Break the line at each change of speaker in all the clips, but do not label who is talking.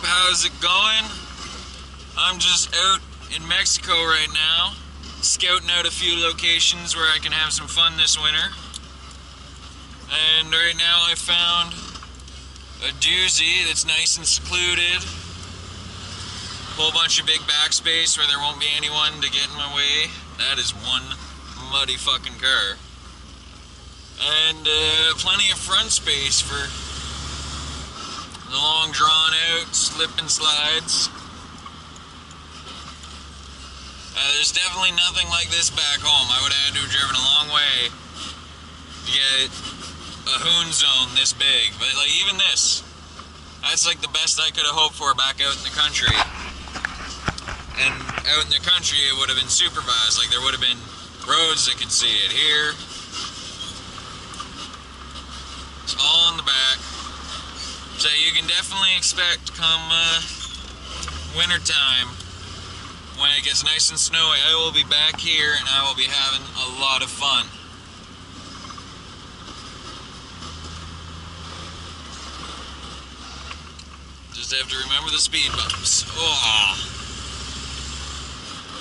how's it going? I'm just out in Mexico right now, scouting out a few locations where I can have some fun this winter. And right now I found a doozy that's nice and secluded. Whole bunch of big backspace where there won't be anyone to get in my way. That is one muddy fucking car. And plenty of front space for the long drawn out slip and slides. There's definitely nothing like this back home. I would have had to have driven a long way to get a hoon zone this big. But like even this, that's like the best I could have hoped for back out in the country. And out in the country it would have been supervised. Like there would have been roads that could see it. Here, it's all in the back. So you can definitely expect come winter time, when it gets nice and snowy, I will be back here and I will be having a lot of fun. Just have to remember the speed bumps. Oh.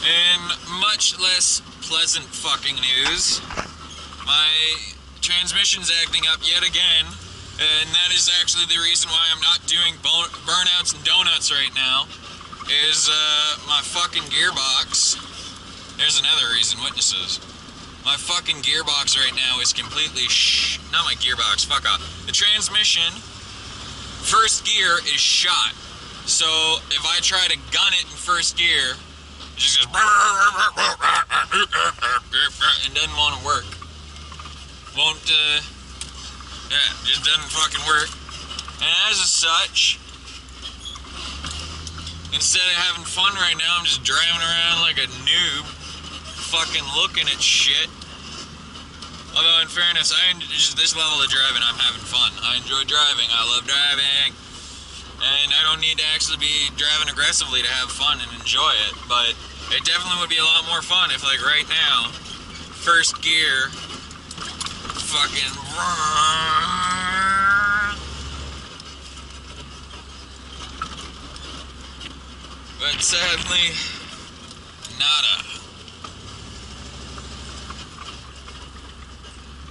In much less pleasant fucking news, my transmission's acting up yet again, and that is actually the reason why I'm not doing burnouts and donuts right now. Is my fucking gearbox. There's another reason, witnesses. My fucking gearbox right now is completely not my gearbox, fuck off. The transmission, first gear is shot. So if I try to gun it in first gear, it just goes and doesn't want to work. Won't, yeah, just doesn't fucking work. And as such, instead of having fun right now, I'm just driving around like a noob, fucking looking at shit. Although, in fairness, just this level of driving, I'm having fun. I enjoy driving. I love driving. And I don't need to actually be driving aggressively to have fun and enjoy it. But it definitely would be a lot more fun if, like, right now, first gear, fucking... But sadly, nada.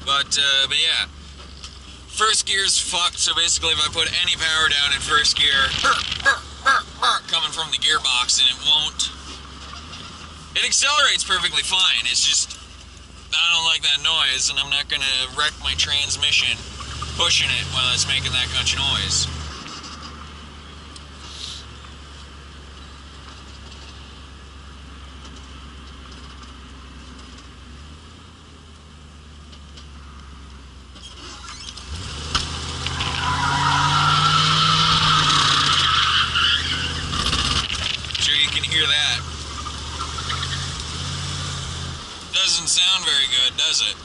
But yeah, first gear's fucked, so basically if I put any power down in first gear, coming from the gearbox, and it won't. It accelerates perfectly fine, it's just, I don't like that noise, and I'm not gonna wreck my transmission pushing it while it's making that much noise. Doesn't sound very good, does it?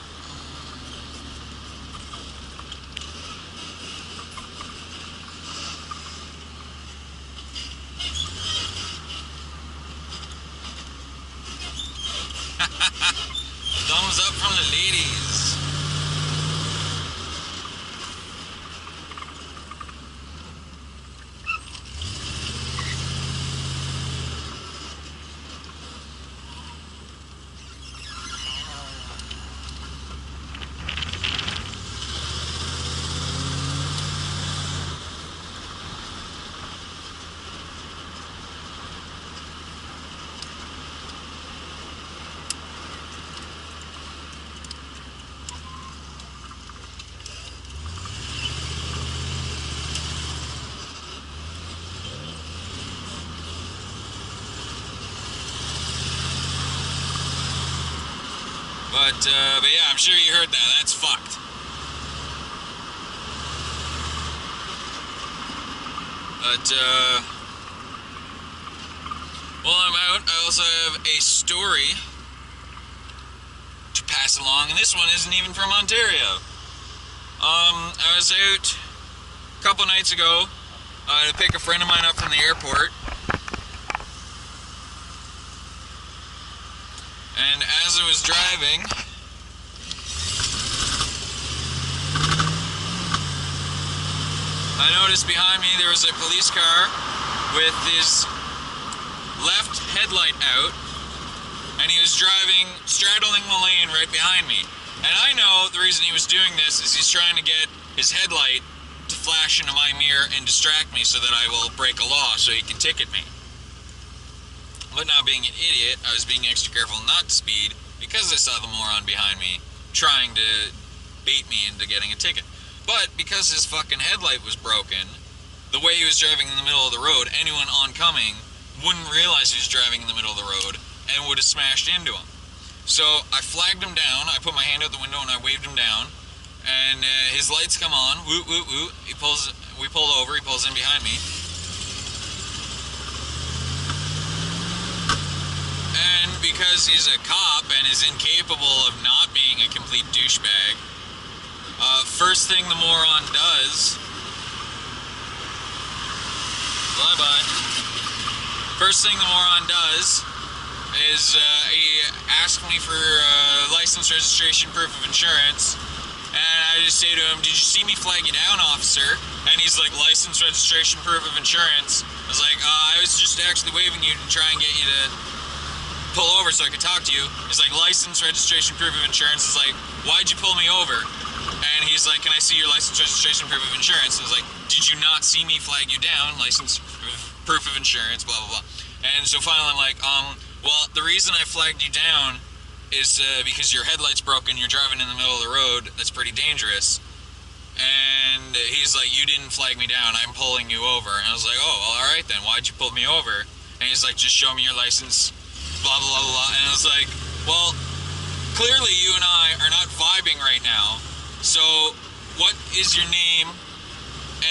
Thumbs up from the ladies. But yeah, I'm sure you heard that. That's fucked. But, while I'm out, I also have a story to pass along, and this one isn't even from Ontario. I was out a couple nights ago to pick a friend of mine up from the airport. And as I was driving, I noticed behind me there was a police car with his left headlight out, and he was driving, straddling the lane right behind me. And I know the reason he was doing this is he's trying to get his headlight to flash into my mirror and distract me so that I will break a law so he can ticket me. But not being an idiot, I was being extra careful not to speed because I saw the moron behind me trying to bait me into getting a ticket. But because his fucking headlight was broken, the way he was driving in the middle of the road, anyone oncoming wouldn't realize he was driving in the middle of the road and would have smashed into him. So I flagged him down, I put my hand out the window and I waved him down, and his lights come on, woot woot woot, we pull over, he pulls in behind me. And because he's a cop and is incapable of not being a complete douchebag, first thing the moron does, bye-bye, first thing the moron does is he asked me for license, registration, proof of insurance, and I just say to him, did you see me flag you down, officer? And he's like, license, registration, proof of insurance. I was like, I was just actually waving you to try and get you to pull over so I could talk to you. He's like, license, registration, proof of insurance. It's like, why'd you pull me over? And he's like, can I see your license, registration, proof of insurance? I was like, did you not see me flag you down? License, proof of insurance, blah, blah, blah. And so finally I'm like, well, the reason I flagged you down is because your headlight's broken, you're driving in the middle of the road, that's pretty dangerous. And he's like, you didn't flag me down, I'm pulling you over. And I was like, oh, well, alright then, why'd you pull me over? And he's like, just show me your license, blah, blah, blah, blah. And I was like, well, clearly you and I are not vibing right now, so what is your name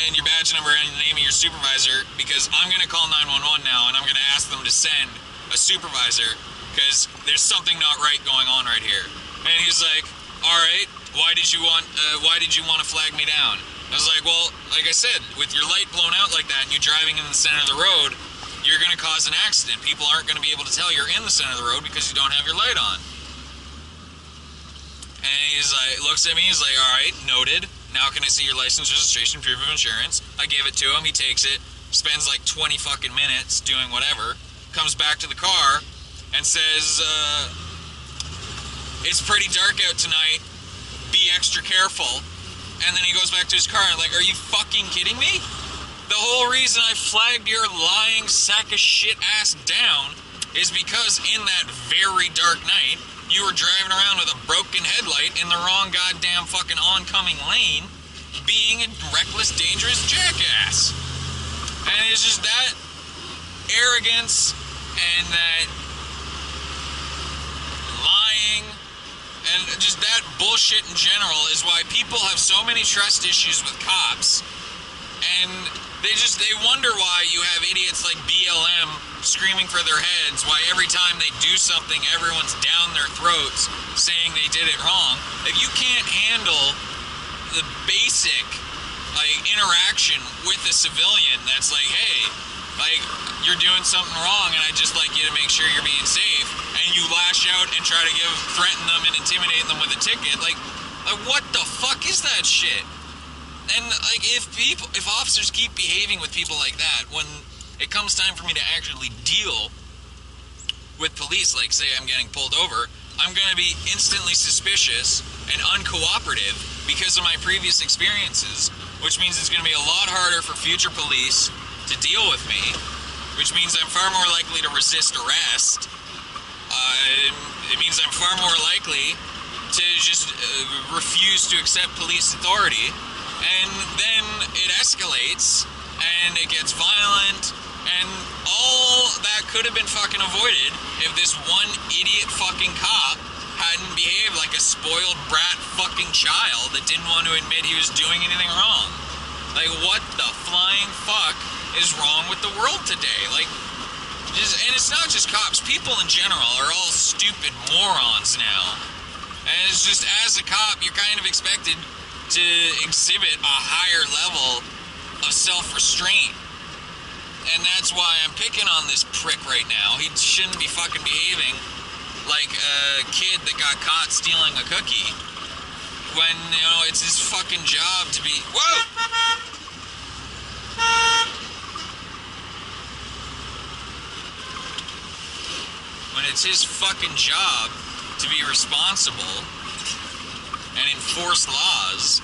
and your badge number and the name of your supervisor, because I'm going to call 911 now and I'm going to ask them to send a supervisor because there's something not right going on right here. And he's like, all right, why did you want to flag me down? I was like, well, like I said, with your light blown out like that and you driving in the center of the road, you're going to cause an accident. People aren't going to be able to tell you're in the center of the road because you don't have your light on. And he's like, looks at me, he's like, all right, noted. Now can I see your license, registration, proof of insurance? I give it to him, he takes it, spends like 20 fucking minutes doing whatever, comes back to the car and says, it's pretty dark out tonight, be extra careful. And then he goes back to his car and like, are you fucking kidding me? The whole reason I flagged your lying sack of shit ass down is because in that very dark night, you were driving around with a broken headlight in the wrong goddamn fucking oncoming lane, being a reckless, dangerous jackass. And it's just that arrogance and that lying and just that bullshit in general is why people have so many trust issues with cops. And they wonder why you have idiots like BLM screaming for their heads, why every time they do something, everyone's down their throats saying they did it wrong. If you can't handle the basic interaction with a civilian that's like, hey, you're doing something wrong and I'd just like you to make sure you're being safe, and you lash out and try to threaten them and intimidate them with a ticket, like what the fuck is that shit? And like if officers keep behaving with people like that, when it comes time for me to actually deal with police, like say I'm getting pulled over, I'm going to be instantly suspicious and uncooperative because of my previous experiences, which means it's going to be a lot harder for future police to deal with me, which means I'm far more likely to resist arrest. It means I'm far more likely to just refuse to accept police authority. And then it escalates, and it gets violent, and all that could have been fucking avoided if this one idiot fucking cop hadn't behaved like a spoiled brat fucking child that didn't want to admit he was doing anything wrong. Like, what the flying fuck is wrong with the world today? Like, and it's not just cops, people in general are all stupid morons now. And it's just, as a cop, you're kind of expected to exhibit a higher level of self-restraint. And that's why I'm picking on this prick right now. He shouldn't be fucking behaving like a kid that got caught stealing a cookie when, you know, it's his fucking job to be... Whoa! It's his fucking job to be responsible and enforce laws.